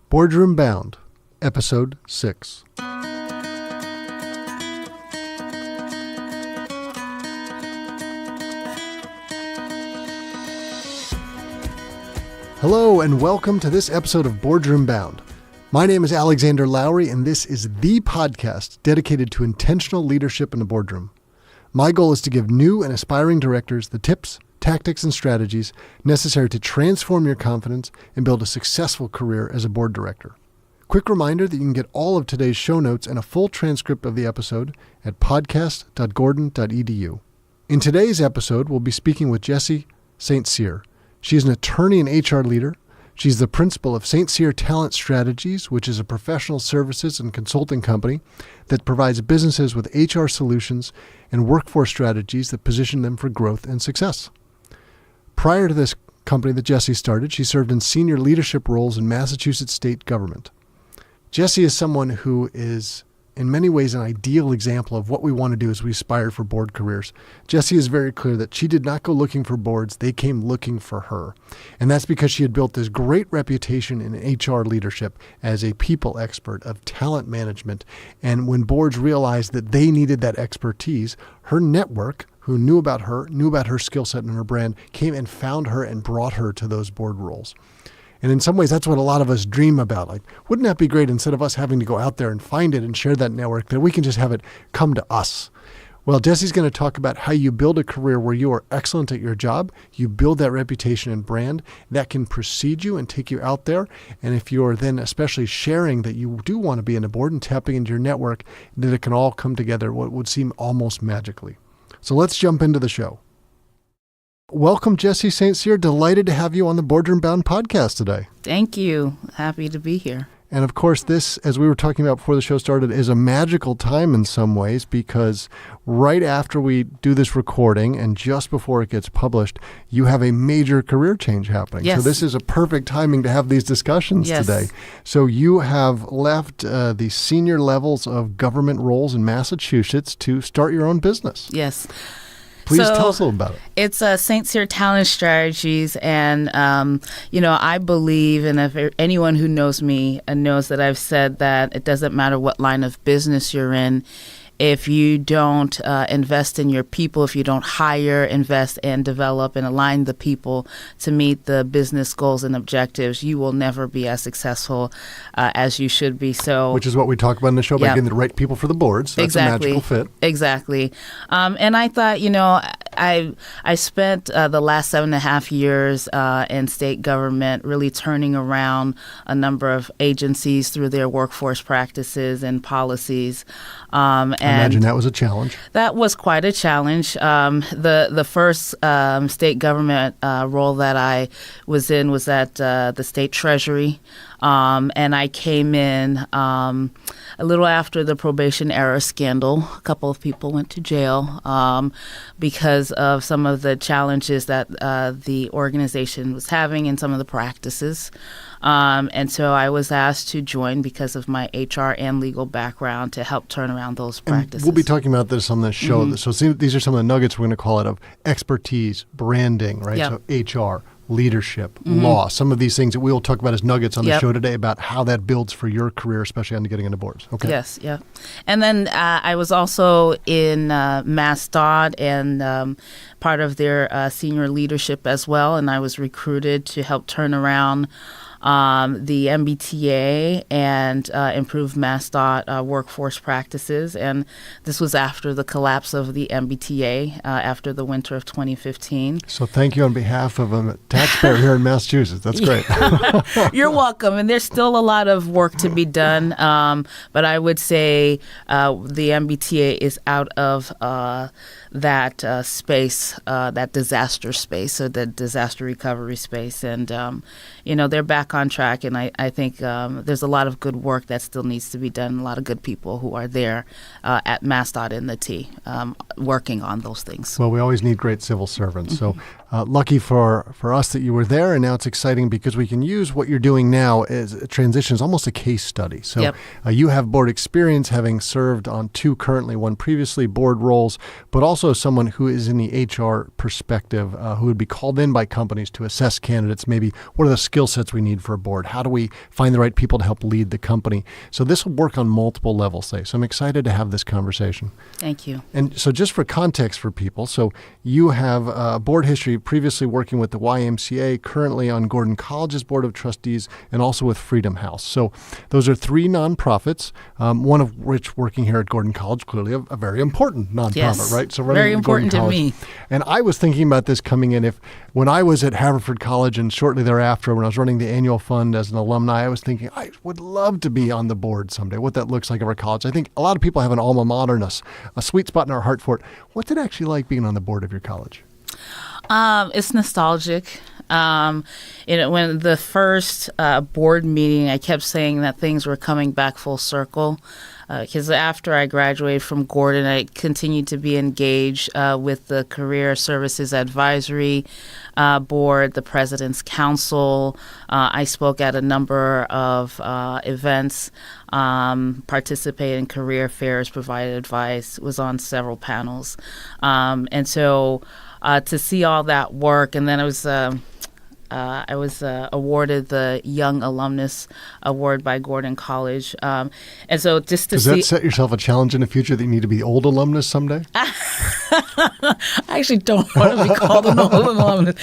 Boardroombound, Episode 6. Hello and welcome to this episode of Boardroombound. My name is Alexander Lowry and this is the podcast dedicated to intentional leadership in the boardroom. My goal is to give new and aspiring directors the tips, tactics, and strategies necessary to transform your confidence and build a successful career as a board director. Quick reminder that you can get all of today's show notes and a full transcript of the episode at podcast.gordon.edu. In today's episode, we'll be speaking with Jessie Saintcyr. She is an attorney and HR leader. She's the principal of Saintcyr Talent Strategies, which is a professional services and consulting company that provides businesses with HR solutions and workforce strategies that position them for growth and success. Prior to this company that Jessie started, she served in senior leadership roles in Massachusetts state government. Jessie is someone who is, in many ways, an ideal example of what we want to do as we aspire for board careers. Jessie is very clear that she did not go looking for boards, they came looking for her. And that's because she had built this great reputation in HR leadership as a people expert of talent management. And when boards realized that they needed that expertise, her network, who knew about her skill set and her brand, came and found her and brought her to those board roles. And in some ways, that's what a lot of us dream about. Like, wouldn't that be great, instead of us having to go out there and find it and share that network, that we can just have it come to us? Well, Jessie's going to talk about how you build a career where you are excellent at your job. You build that reputation and brand that can precede you and take you out there. And if you're then especially sharing that you do want to be in a board and tapping into your network, that it can all come together what would seem almost magically. So let's jump into the show. Welcome, Jessie Saintcyr. Delighted to have you on the Boardroombound podcast today. Thank you. Happy to be here. And of course, this, as we were talking about before the show started, is a magical time in some ways, because right after we do this recording and just before it gets published, you have a major career change happening. Yes. So this is a perfect timing to have these discussions today. So you have left the senior levels of government roles in Massachusetts to start your own business. Yes. Please tell us a little about it. It's Saintcyr Talent Strategies, and I believe, and if anyone who knows me knows that I've said that it doesn't matter what line of business you're in. If you don't invest in your people, if you don't hire, invest, and develop and align the people to meet the business goals and objectives, you will never be as successul as you should be. So, which is what we talk about in the show, by getting the right people for the boards. That's exactly. A magical fit. Exactly. And I thought, I spent the last 7.5 years in state government really turning around a number of agencies through their workforce practices and policies. I imagine that was a challenge. That was quite a challenge. The first state government role that I was in was at the state treasury. And I came in a little after the probation era scandal. A couple of people went to jail because of some of the challenges that the organization was having and some of the practices. And so I was asked to join because of my HR and legal background to help turn around those practices. And we'll be talking about this on the show. Mm-hmm. So these are some of the nuggets we're going to call it of expertise, branding, right? Yep. So HR, leadership, law, some of these things that we will talk about as nuggets on the show today about how that builds for your career, especially on getting into boards. Okay. Yes, yeah. And then I was also in MassDOT and part of their senior leadership as well, and I was recruited to help turn around the MBTA and improve MassDOT workforce practices. And this was after the collapse of the MBTA after the winter of 2015. So thank you on behalf of a taxpayer here in Massachusetts. That's great. You're welcome. And there's still a lot of work to be done. But I would say the MBTA is out of that space, that disaster space, or the disaster recovery space. And, they're back on track. And I think there's a lot of good work that still needs to be done. A lot of good people who are there at MassDOT in the T working on those things. Well, we always need great civil servants. So lucky for us that you were there, and now it's exciting because we can use what you're doing now as a transition as almost a case study. So Yep. You have board experience, having served on 2 currently, 1 previously, board roles, but also someone who is in the HR perspective, who would be called in by companies to assess candidates. Maybe what are the skill sets we need for a board? How do we find the right people to help lead the company? So this will work on multiple levels today. So I'm excited to have this conversation. Thank you. And so just for context for people, so you have board history previously working with the YMCA, currently on Gordon College's Board of Trustees, and also with Freedom House. So those are 3 nonprofits, one of which working here at Gordon College, clearly a very important nonprofit, Yes. right? So Very important to me. And I was thinking about this coming in, when I was at Haverford College and shortly thereafter when I was running the annual fund as an alumni, I was thinking I would love to be on the board someday, what that looks like at our college. I think a lot of people have an alma mater and a sweet spot in our heart for it. What's it actually like being on the board of your college? It's nostalgic. When the first board meeting, I kept saying that things were coming back full circle. Because after I graduated from Gordon, I continued to be engaged with the Career Services Advisory Board, the President's Council. I spoke at a number of events, participated in career fairs, provided advice, was on several panels. And so to see all that work, and then I was awarded the Young Alumnus Award by Gordon College. And so just to Does that set yourself a challenge in the future that you need to be old alumnus someday? I actually don't want to be called an old alumnus.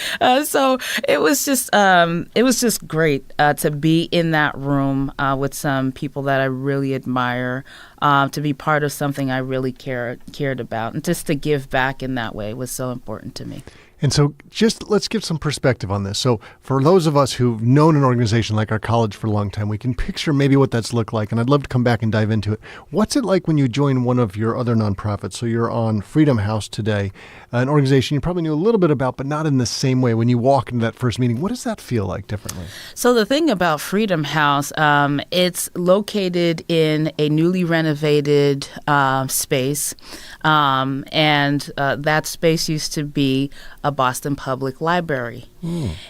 So it was just great to be in that room with some people that I really admire, to be part of something I really cared about, and just to give back in that way was so important to me. And so just let's give some perspective on this. So for those of us who've known an organization like our college for a long time, we can picture maybe what that's looked like. And I'd love to come back and dive into it. What's it like when you join one of your other nonprofits? So you're on Freedom House today, an organization you probably knew a little bit about, but not in the same way. When you walk into that first meeting, what does that feel like differently? So the thing about Freedom House, it's located in a newly renovated space. And that space used to be a Boston Public Library.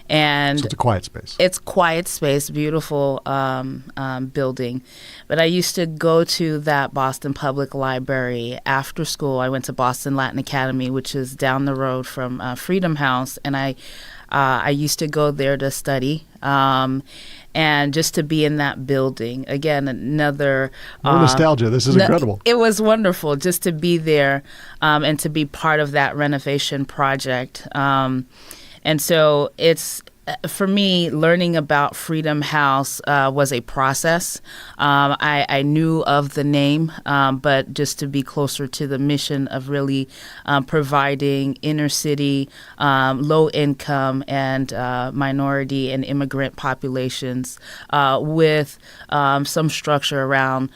And so it's a quiet space. It's quiet space, beautiful building. But I used to go to that Boston Public Library after school. I went to Boston Latin Academy, which is down the road from Freedom House, and I used to go there to study. And just to be in that building, again, another... More nostalgia. This is incredible. It was wonderful just to be there and to be part of that renovation project. And so it's, for me, learning about Freedom House was a process. I knew of the name, but just to be closer to the mission of really providing inner city, low income and minority and immigrant populations with some structure around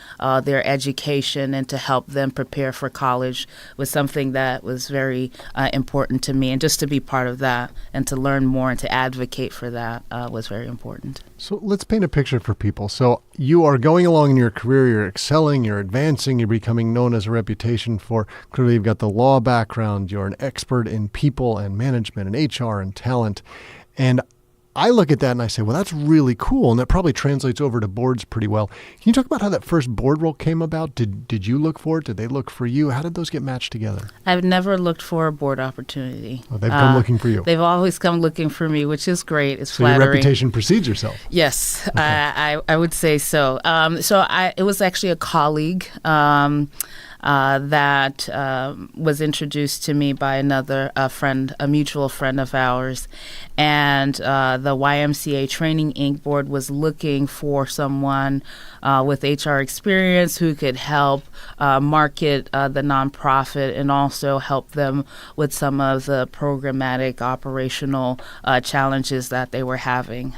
their education and to help them prepare for college was something that was very important to me. And just to be part of that and to learn more and to advocate for that was very important. So let's paint a picture for people. So you are going along in your career, you're excelling, you're advancing, you're becoming known as a reputation for, clearly you've got the law background, you're an expert in people and management and HR and talent. And I look at that and I say, well, that's really cool. And that probably translates over to boards pretty well. Can you talk about how that first board role came about? Did you look for it? Did they look for you? How did those get matched together? I've never looked for a board opportunity. Oh, they've come looking for you. They've always come looking for me, which is great. It's so flattering. Your reputation precedes yourself. Yes, Okay. I would say so. It was actually a colleague that was introduced to me by another friend, a mutual friend of ours. And the YMCA Training Inc. board was looking for someone with HR experience who could help market the nonprofit and also help them with some of the programmatic operational challenges that they were having.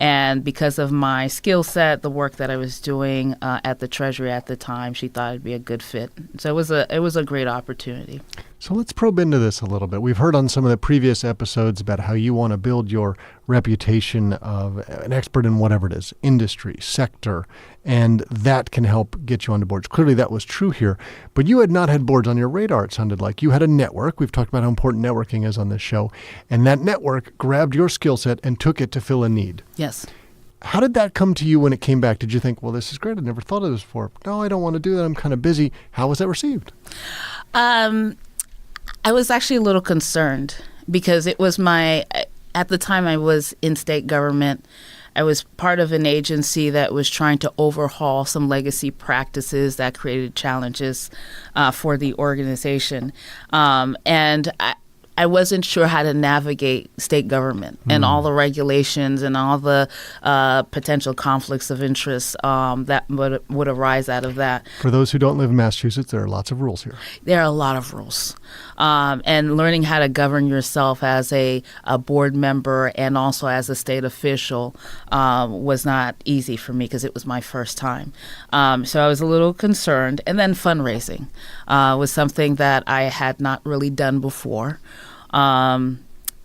And because of my skill set, the work that I was doing at the Treasury at the time, she thought it'd be a good fit. So it was a great opportunity. So let's probe into this a little bit. We've heard on some of the previous episodes about how you want to build your reputation of an expert in whatever it is, industry, sector, and that can help get you onto boards. Clearly that was true here, but you had not had boards on your radar, it sounded like. You had a network. We've talked about how important networking is on this show, and that network grabbed your skill set and took it to fill a need. Yes. How did that come to you when it came back? Did you think, well, this is great, I never thought of this before. No, I don't want to do that, I'm kind of busy. How was that received? I was actually a little concerned because it was at the time I was in state government. I was part of an agency that was trying to overhaul some legacy practices that created challenges for the organization. And I wasn't sure how to navigate state government and all the regulations and all the potential conflicts of interest that would arise out of that. For those who don't live in Massachusetts, there are lots of rules here. There are a lot of rules. And learning how to govern yourself as a board member and also as a state official was not easy for me because it was my first time. So I was a little concerned. And then fundraising was something that I had not really done before.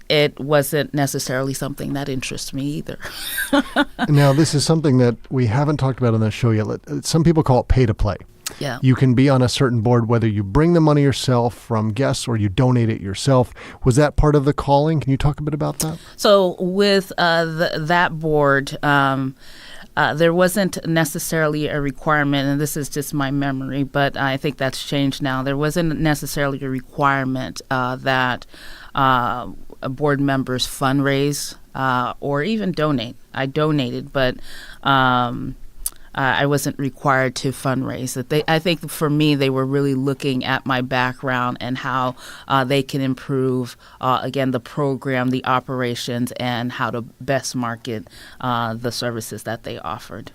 It wasn't necessarily something that interests me either. Now, this is something that we haven't talked about on the show yet. Some people call it pay to play. Yeah. You can be on a certain board, whether you bring the money yourself from guests or you donate it yourself. Was that part of the calling? Can you talk a bit about that? So with that board, there wasn't necessarily a requirement, and this is just my memory, but I think that's changed now. There wasn't necessarily a requirement that board members fundraise or even donate. I donated, but I wasn't required to fundraise. I think for me, they were really looking at my background and how they can improve, again, the program, the operations, and how to best market the services that they offered.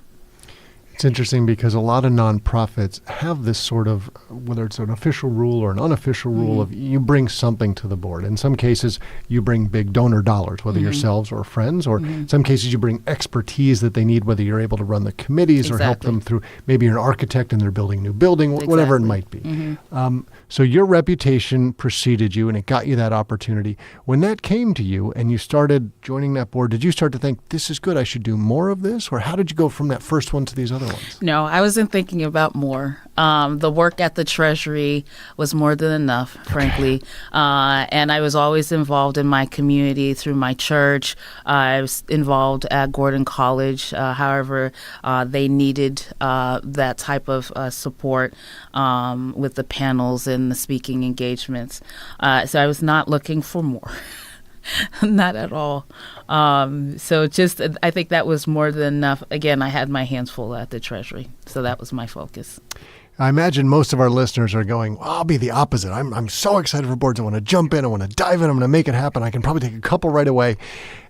It's interesting because a lot of nonprofits have this sort of, whether it's an official rule or an unofficial rule of you bring something to the board. In some cases, you bring big donor dollars, whether yourselves or friends, or in some cases you bring expertise that they need, whether you're able to run the committees or help them through, maybe you're an architect and they're building a new building, whatever it might be. So your reputation preceded you and it got you that opportunity. When that came to you and you started joining that board, did you start to think, this is good, I should do more of this? Or how did you go from that first one to these other ones? No, I wasn't thinking about more. The work at the Treasury was more than enough, frankly. And I was always involved in my community through my church. I was involved at Gordon College. However, they needed that type of support with the panels and the speaking engagements. So I was not looking for more. Not at all. So just, I think that was more than enough. Again, I had my hands full at the Treasury, so that was my focus. I imagine most of our listeners are going, well, I'll be the opposite. I'm so excited for boards. I want to jump in. I want to dive in. I'm going to make it happen. I can probably take a couple right away.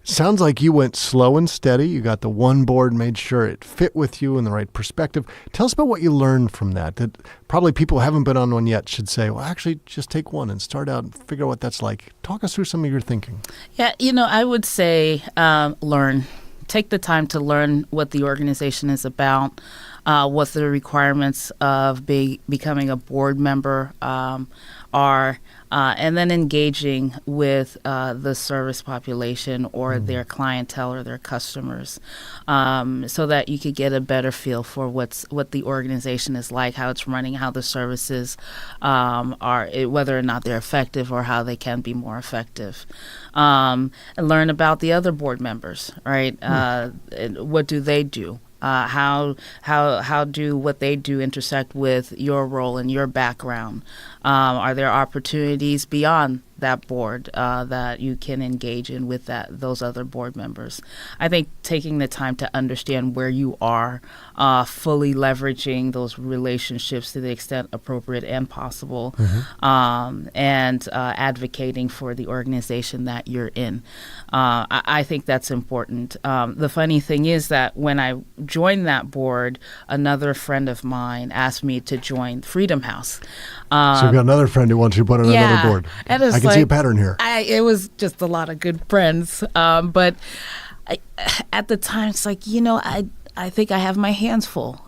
Sounds like you went slow and steady. You got the one board, made sure it fit with you in the right perspective. Tell us about what you learned from that. That probably people who haven't been on one yet should say, well, actually, just take one and start out and figure out what that's like. Talk us through some of your thinking. Yeah, I would say learn. Take the time to learn what the organization is about, what the requirements of becoming a board member are, and then engaging with the service population or their clientele or their customers, so that you could get a better feel for what the organization is like, how it's running, how the services are, whether or not they're effective or how they can be more effective. And learn about the other board members, right? What do they do? How do what they do intersect with your role and your background? Are there opportunities beyond that board that you can engage in with those other board members? I think taking the time to understand where you are, fully leveraging those relationships to the extent appropriate and possible, and advocating for the organization that you're in. I think that's important. The funny thing is that when I joined that board, another friend of mine asked me to join Freedom House. So you've got another friend who wants you to put on another board. I can see a pattern here. It was just a lot of good friends. But at the time, it's like, I think I have my hands full.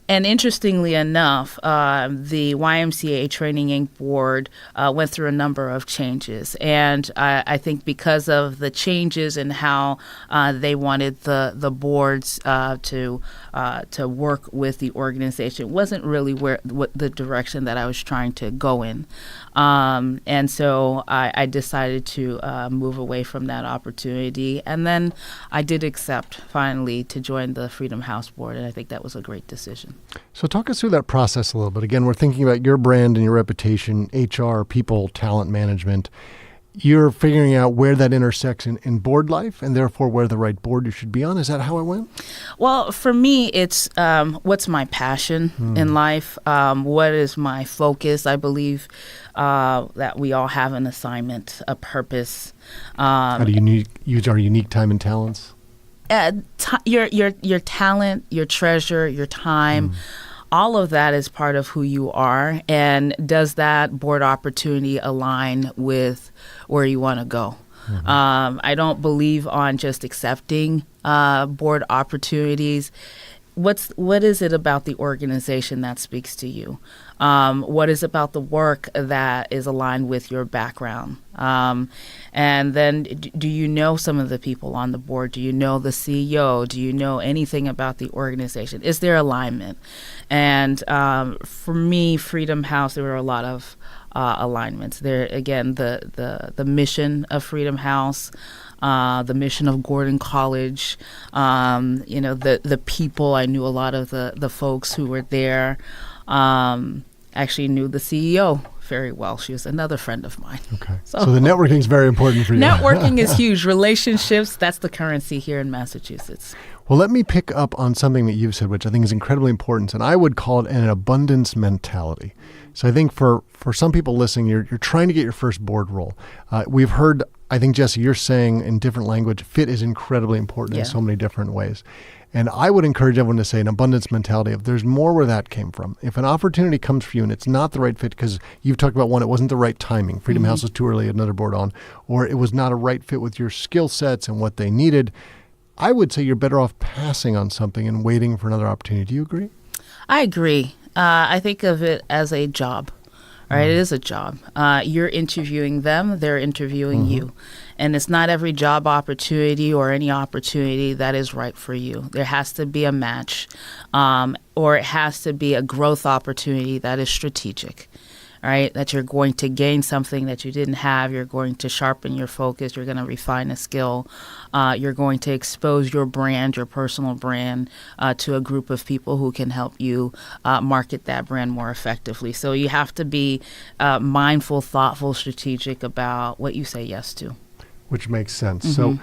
And interestingly enough, the YMCA Training Inc. board went through a number of changes. And I think because of the changes in how they wanted the boards to work with the organization, it wasn't really what the direction that I was trying to go in. And so I decided to move away from that opportunity. And then I did accept, finally, to join the Freedom House board. And I think that was a great decision. So talk us through that process a little bit. Again, we're thinking about your brand and your reputation, HR, people, talent management. You're figuring out where that intersects in board life and therefore where the right board you should be on. Is that how it went? Well, for me, it's what's my passion in life? What is my focus? I believe that we all have an assignment, a purpose. How do you use our unique time and talents? Your talent, your treasure, your time, all of that is part of who you are. And does that board opportunity align with where you want to go? I don't believe on just accepting board opportunities. What is it about the organization that speaks to you? What is about the work that is aligned with your background? And then do you know some of the people on the board? Do you know the CEO? Do you know anything about the organization? Is there alignment? And for me, Freedom House, there were a lot of alignments. There, again, the mission of Freedom House, the mission of Gordon College, the people. I knew a lot of the folks who were there. Actually knew the CEO very well. She was another friend of mine. Okay. So the networking is very important for you. Networking is huge. Relationships, that's the currency here in Massachusetts. Well, let me pick up on something that you've said, which I think is incredibly important, and I would call it an abundance mentality. So I think for some people listening, you're trying to get your first board role. We've heard, I think, Jessie, you're saying in different language, fit is incredibly important in so many different ways. And I would encourage everyone to say an abundance mentality of there's more where that came from. If an opportunity comes for you and it's not the right fit, because you've talked about one, it wasn't the right timing. Freedom House was too early, another board on, or it was not a right fit with your skill sets and what they needed. I would say you're better off passing on something and waiting for another opportunity. Do you agree? I agree. I think of it as a job. Right, it is a job. You're interviewing them, they're interviewing you. And it's not every job opportunity or any opportunity that is right for you. There has to be a match, or it has to be a growth opportunity that is strategic. Right, that you're going to gain something that you didn't have. You're going to sharpen your focus. You're going to refine a skill. You're going to expose your brand, your personal brand, to a group of people who can help you market that brand more effectively. So you have to be mindful, thoughtful, strategic about what you say yes to. Which makes sense. So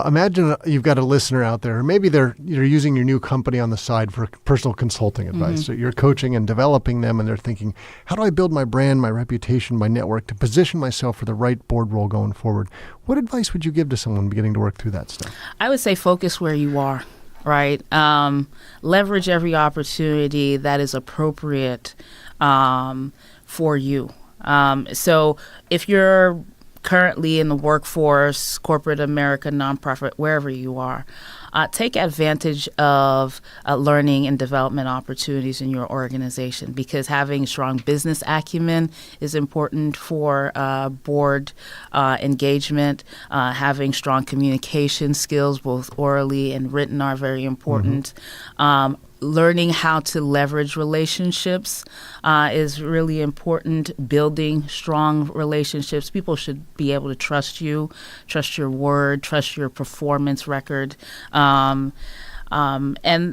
imagine you've got a listener out there, or maybe you're using your new company on the side for personal consulting advice. So you're coaching and developing them, and they're thinking, how do I build my brand, my reputation, my network to position myself for the right board role going forward? What advice would you give to someone beginning to work through that stuff? I would say focus where you are, right? Leverage every opportunity that is appropriate for you. So if you're currently in the workforce, corporate America, nonprofit, wherever you are, take advantage of learning and development opportunities in your organization, because having strong business acumen is important for board engagement. Having strong communication skills, both orally and written, are very important. Learning how to leverage relationships is really important. Building strong relationships. People should be able to trust you, trust your word, trust your performance record, and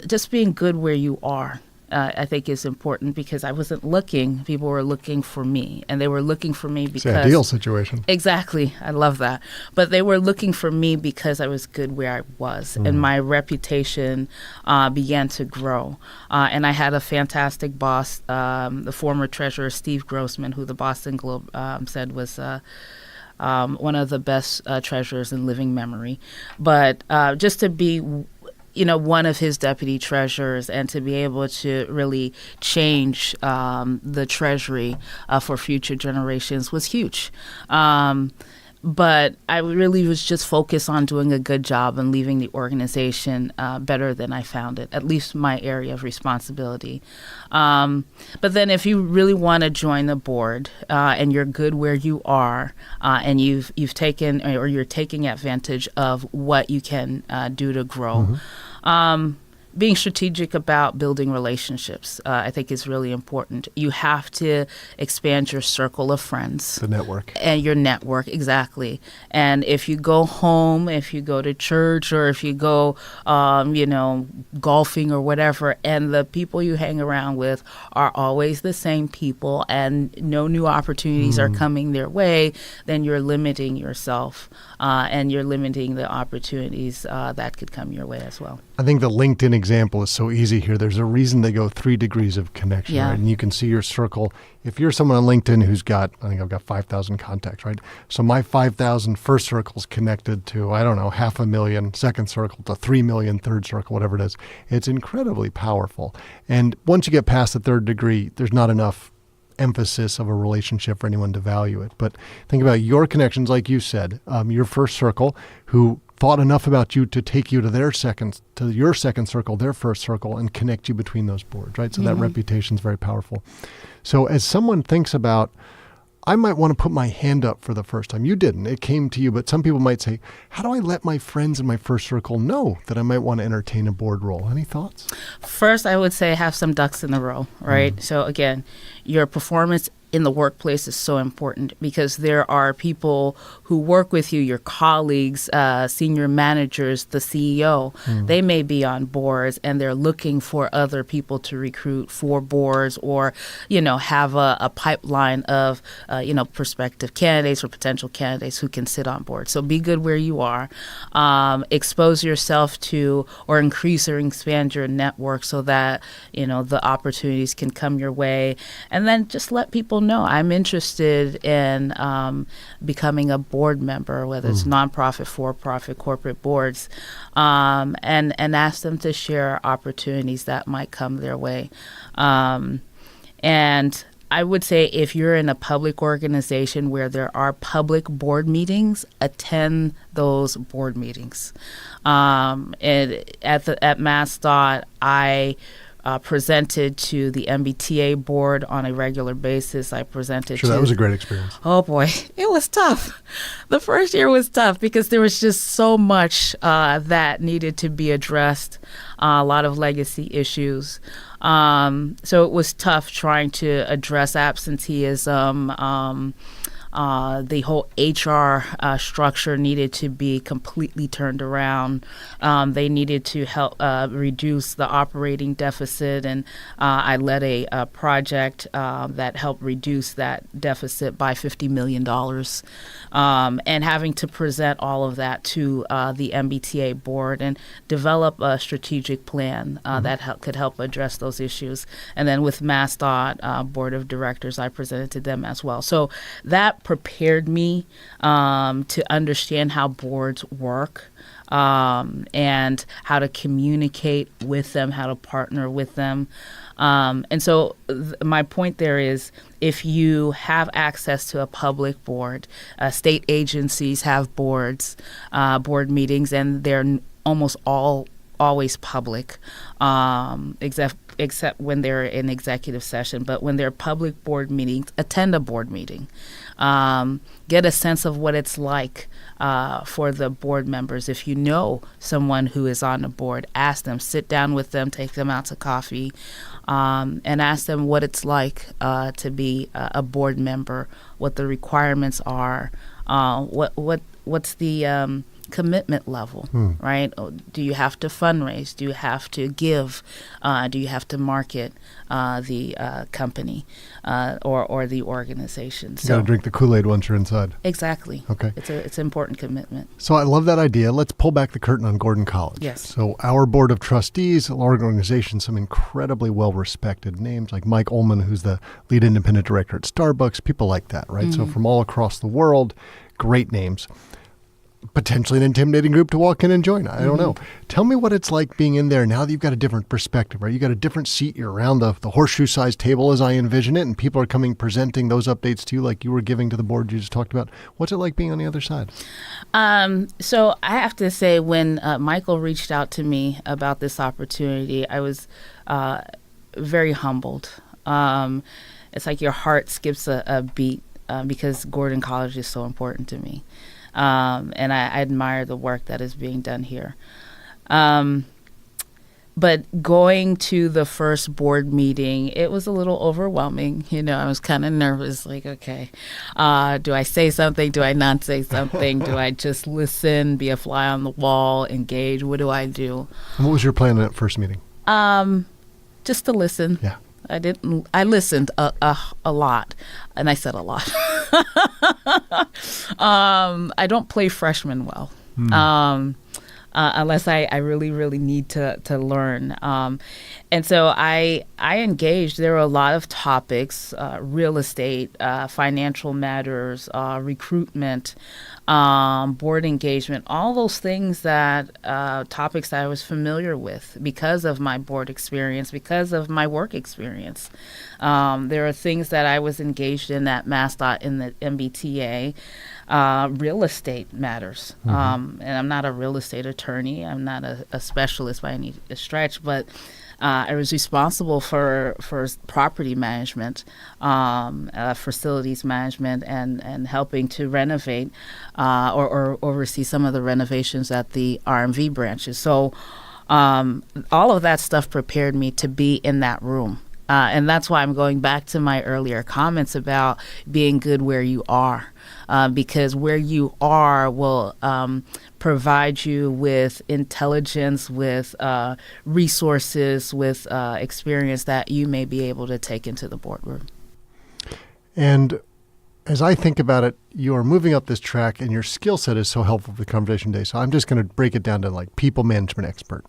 just being good where you are. I think is important, because I wasn't looking. People were looking for me, and they were looking for me because... It's an ideal situation. Exactly. I love that. But they were looking for me because I was good where I was, and my reputation began to grow. And I had a fantastic boss, the former treasurer, Steve Grossman, who the Boston Globe said was... one of the best treasurers in living memory. But just to be... one of his deputy treasurers, and to be able to really change the treasury for future generations was huge. But I really was just focused on doing a good job and leaving the organization better than I found it, at least my area of responsibility. But then if you really want to join the board and you're good where you are and you've taken or you're taking advantage of what you can do to grow, being strategic about building relationships, I think is really important. You have to expand your circle of friends. The network. And your network, exactly. And if you go home, if you go to church, or if you go, golfing or whatever, and the people you hang around with are always the same people and no new opportunities are coming their way, then you're limiting yourself and you're limiting the opportunities that could come your way as well. I think the LinkedIn example is so easy here. There's a reason they go 3 degrees of connection, right? And you can see your circle. If you're someone on LinkedIn who's got, I think I've got 5,000 contacts, right? So my 5,000 first circle is connected to, 500,000 second circle to 3 million third circle, whatever it is. It's incredibly powerful. And once you get past the 3rd degree, there's not enough emphasis of a relationship for anyone to value it. But think about your connections, like you said, your first circle who thought enough about you to take you to your second circle, their first circle, and connect you between those boards, right? So that reputation is very powerful. So as someone thinks about, I might want to put my hand up for the first time. You didn't. It came to you, but some people might say, how do I let my friends in my first circle know that I might want to entertain a board role? Any thoughts? First, I would say have some ducks in a row, right? So again, your performance in the workplace is so important because there are people who work with you, your colleagues, senior managers, the CEO. They may be on boards and they're looking for other people to recruit for boards or, have a pipeline of, prospective candidates or potential candidates who can sit on board. So be good where you are. Expose yourself to or increase or expand your network so that, the opportunities can come your way. And then just let people know I'm interested in becoming a board member, whether it's nonprofit, for-profit, corporate boards, and ask them to share opportunities that might come their way. And I would say if you're in a public organization where there are public board meetings, attend those board meetings. And at MassDOT, I presented to the MBTA board on a regular basis. I presented Sure, that was a great experience. Oh boy, it was tough. The first year was tough because there was just so much that needed to be addressed, a lot of legacy issues. So it was tough trying to address absenteeism. The whole HR structure needed to be completely turned around. They needed to help reduce the operating deficit, and I led a project that helped reduce that deficit by $50 million. And having to present all of that to the MBTA board and develop a strategic plan that could help address those issues. And then with MassDOT board of directors, I presented to them as well. So that prepared me to understand how boards work and how to communicate with them, how to partner with them. And so my point there is if you have access to a public board, state agencies have boards, board meetings, and they're almost always public, except when they're in executive session. But when they're public board meetings, attend a board meeting. Get a sense of what it's like for the board members. If you know someone who is on the board, ask them, sit down with them, take them out to coffee, and ask them what it's like to be a board member, what the requirements are, what's the commitment level, right? Do you have to fundraise? Do you have to give? Do you have to market the company or the organization? You got to drink the Kool-Aid once you're inside. Exactly. Okay. It's an important commitment. So I love that idea. Let's pull back the curtain on Gordon College. Yes. So our board of trustees, our organization, some incredibly well-respected names like Mike Ullman, who's the lead independent director at Starbucks, people like that, right? So from all across the world, great names. potentially an intimidating group to walk in and join. I don't know. Tell me what it's like being in there now that you've got a different perspective, right? You got a different seat. You're around the horseshoe-sized table as I envision it, and people are coming presenting those updates to you like you were giving to the board you just talked about. What's it like being on the other side? So I have to say, when Michael reached out to me about this opportunity, I was very humbled. It's like your heart skips a beat because Gordon College is so important to me. And I admire the work that is being done here. But going to the first board meeting, it was a little overwhelming. I was kind of nervous, like, okay, do I say something? Do I not say something? Do I just listen, be a fly on the wall, engage? What do I do? And what was your plan in that first meeting? Just to listen. Yeah. I listened a lot, and I said a lot. I don't play freshman well, unless I really, really need to learn. And so I engaged. There were a lot of topics: real estate, financial matters, recruitment, board engagement, all those things topics that I was familiar with because of my board experience, because of my work experience. There are things that I was engaged in at MassDOT in the MBTA. Real estate matters. And I'm not a real estate attorney. I'm not a specialist by any stretch, but I was responsible for property management, facilities management, and helping to renovate or oversee some of the renovations at the RMV branches. So all of that stuff prepared me to be in that room. And that's why I'm going back to my earlier comments about being good where you are, because where you are will provide you with intelligence, with resources, with experience that you may be able to take into the boardroom. And as I think about it, you're moving up this track and your skill set is so helpful for the conversation today. So I'm just going to break it down to like people management expert.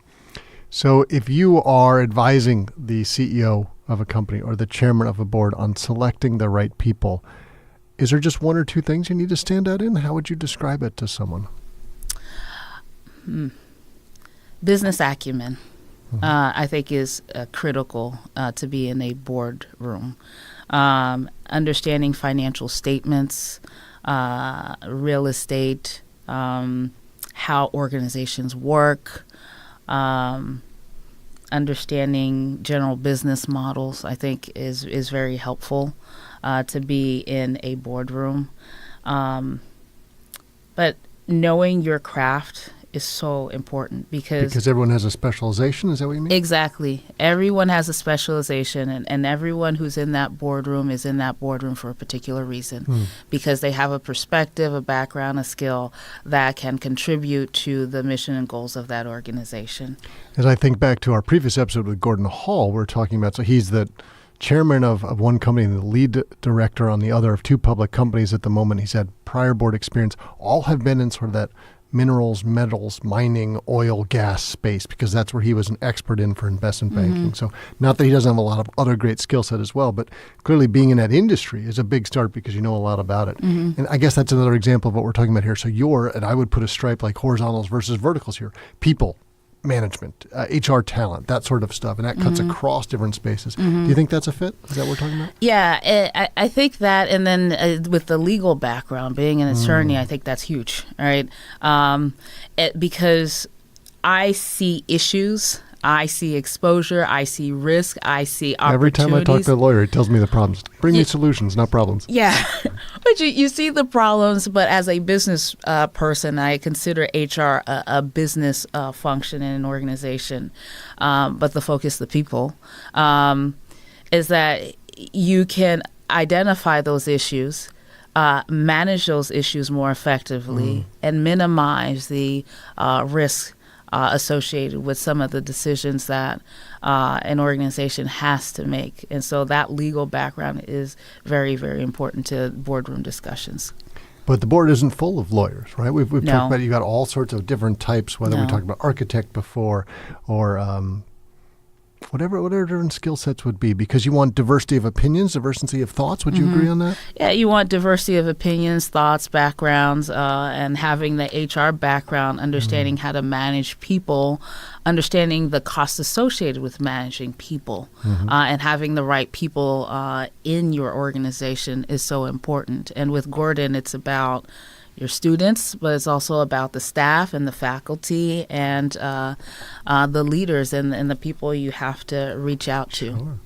So if you are advising the CEO of a company or the chairman of a board on selecting the right people, is there just one or two things you need to stand out in? How would you describe it to someone? Business acumen, I think, is critical to be in a boardroom. Understanding financial statements, real estate, how organizations work, understanding general business models, I think, is very helpful to be in a boardroom. But knowing your craft is so important because everyone has a specialization. Is that what you mean? Exactly. Everyone has a specialization, and everyone who's in that boardroom is in that boardroom for a particular reason because they have a perspective, a background, a skill that can contribute to the mission and goals of that organization. As I think back to our previous episode with Gordon Hall, we're talking about, so he's the chairman of one company and the lead director on the other of two public companies at the moment. He's had prior board experience. All have been in sort of that minerals, metals, mining, oil, gas space, because that's where he was an expert in for investment banking. So not that he doesn't have a lot of other great skill set as well, but clearly being in that industry is a big start because you know a lot about it. And I guess that's another example of what we're talking about here. So and I would put a stripe like horizontals versus verticals here. People management, HR talent, that sort of stuff. And that cuts across different spaces. Do you think that's a fit? Is that what we're talking about? Yeah, I think that. And then with the legal background, being an attorney, I think that's huge. All right. Because I see issues. I see exposure. I see risk. I see opportunities. Every time I talk to a lawyer, he tells me the problems. Bring me solutions, not problems. Yeah. But you see the problems, but as a business person, I consider HR a business function in an organization. But the focus, the people, is that you can identify those issues, manage those issues more effectively, and minimize the risk associated with some of the decisions that an organization has to make. And so that legal background is very, very important to boardroom discussions. But the board isn't full of lawyers, right? We've talked about, you got all sorts of different types, whether we talked about architect before or whatever different skill sets would be, because you want diversity of opinions, diversity of thoughts. Would you agree on that? Yeah, you want diversity of opinions, thoughts, backgrounds, and having the HR background, understanding how to manage people, understanding the costs associated with managing people, and having the right people in your organization is so important. And with Gordon, it's about your students, but it's also about the staff and the faculty and the leaders and the people you have to reach out to. Sure.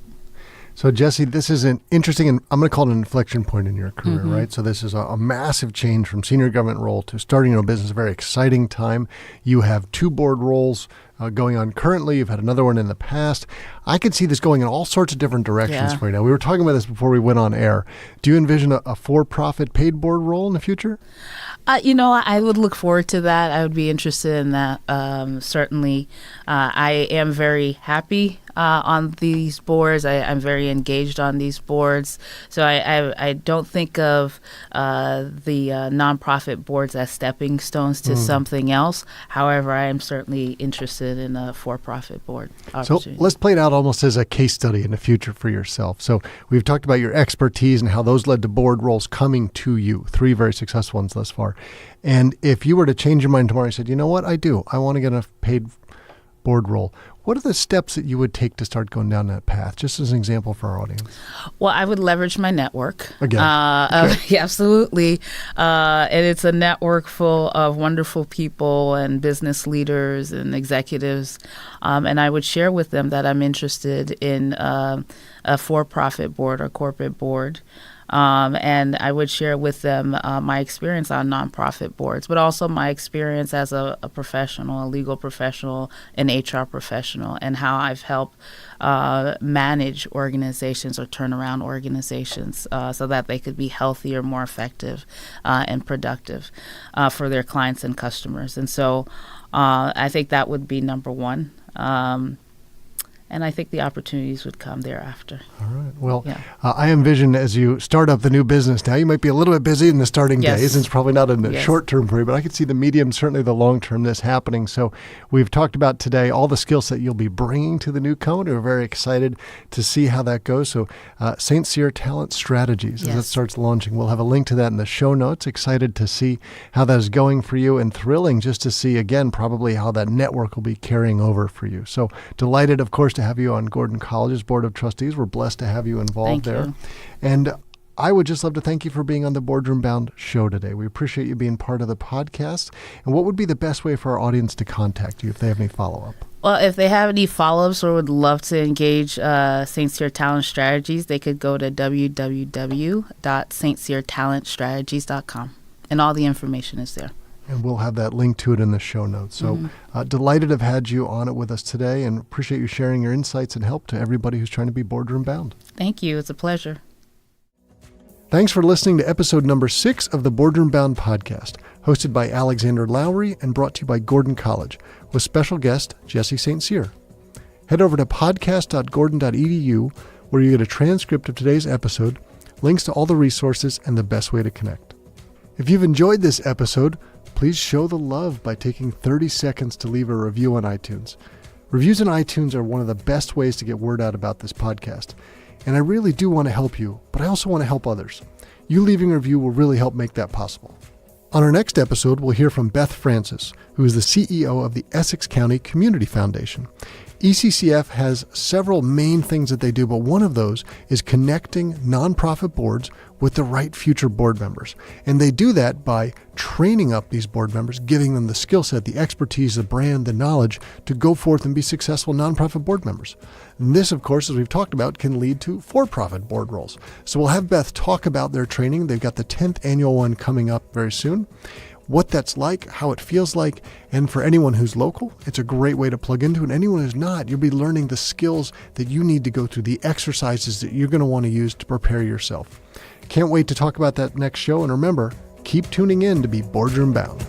So, Jessie, this is an interesting, and I'm going to call it an inflection point in your career, right? So this is a massive change from senior government role to starting your own business, a very exciting time. You have 2 board roles going on currently. You've had another one in the past. I could see this going in all sorts of different directions for you now. We were talking about this before we went on air. Do you envision a for-profit paid board role in the future? I would look forward to that. I would be interested in that. Certainly, I am very happy on these boards. I'm very engaged on these boards. So I don't think of the nonprofit boards as stepping stones to something else. However, I am certainly interested in a for-profit board opportunity. So let's play it out almost as a case study in the future for yourself. So we've talked about your expertise and how those led to board roles coming to you, 3 very successful ones thus far. And if you were to change your mind tomorrow and said, you know what, I want to get a paid board role, what are the steps that you would take to start going down that path? Just as an example for our audience. Well, I would leverage my network. Again. Yeah, absolutely. And it's a network full of wonderful people and business leaders and executives. And I would share with them that I'm interested in a for-profit board or corporate board. And I would share with them my experience on nonprofit boards, but also my experience as a professional, a legal professional, an HR professional, and how I've helped manage organizations or turn around organizations so that they could be healthier, more effective, and productive for their clients and customers. And so I think that would be number one. And I think the opportunities would come thereafter. All right. Well, I envision as you start up the new business now, you might be a little bit busy in the starting days, and it's probably not in the short term for you, but I could see the medium, certainly the long term, this happening. So we've talked about today all the skill set you'll be bringing to the new company. We're very excited to see how that goes. So Saintcyr Talent Strategies, as it starts launching, we'll have a link to that in the show notes. Excited to see how that is going for you, and thrilling just to see, again, probably how that network will be carrying over for you. So delighted, of course, to have you on Gordon College's Board of Trustees. We're blessed to have you involved there. You. And I would just love to thank you for being on the Boardroom Bound show today. We appreciate you being part of the podcast. And what would be the best way for our audience to contact you if they have any follow-up? Well, if they have any follow-ups or would love to engage Saintcyr Talent Strategies, they could go to www.saintcyrtalentstrategies.com. And all the information is there. And we'll have that link to it in the show notes. So delighted to have had you on it with us today, and appreciate you sharing your insights and help to everybody who's trying to be boardroom bound. Thank you. It's a pleasure. Thanks for listening to episode number 6 of the Boardroom Bound podcast, hosted by Alexander Lowry and brought to you by Gordon College, with special guest Jessie Saintcyr. Head over to podcast.gordon.edu, where you get a transcript of today's episode, links to all the resources, and the best way to connect. If you've enjoyed this episode, please show the love by taking 30 seconds to leave a review on iTunes. Reviews on iTunes are one of the best ways to get word out about this podcast. And I really do want to help you, but I also want to help others. You leaving a review will really help make that possible. On our next episode, we'll hear from Beth Francis, who is the CEO of the Essex County Community Foundation. ECCF has several main things that they do, but one of those is connecting nonprofit boards with the right future board members. And they do that by training up these board members, giving them the skill set, the expertise, the brand, the knowledge to go forth and be successful nonprofit board members. And this, of course, as we've talked about, can lead to for-profit board roles. So we'll have Beth talk about their training. They've got the 10th annual one coming up very soon. What that's like, how it feels like, and for anyone who's local, it's a great way to plug into it. And anyone who's not, you'll be learning the skills that you need to go through, the exercises that you're going to want to use to prepare yourself. Can't wait to talk about that next show. And remember, keep tuning in to be Boardroom Bound.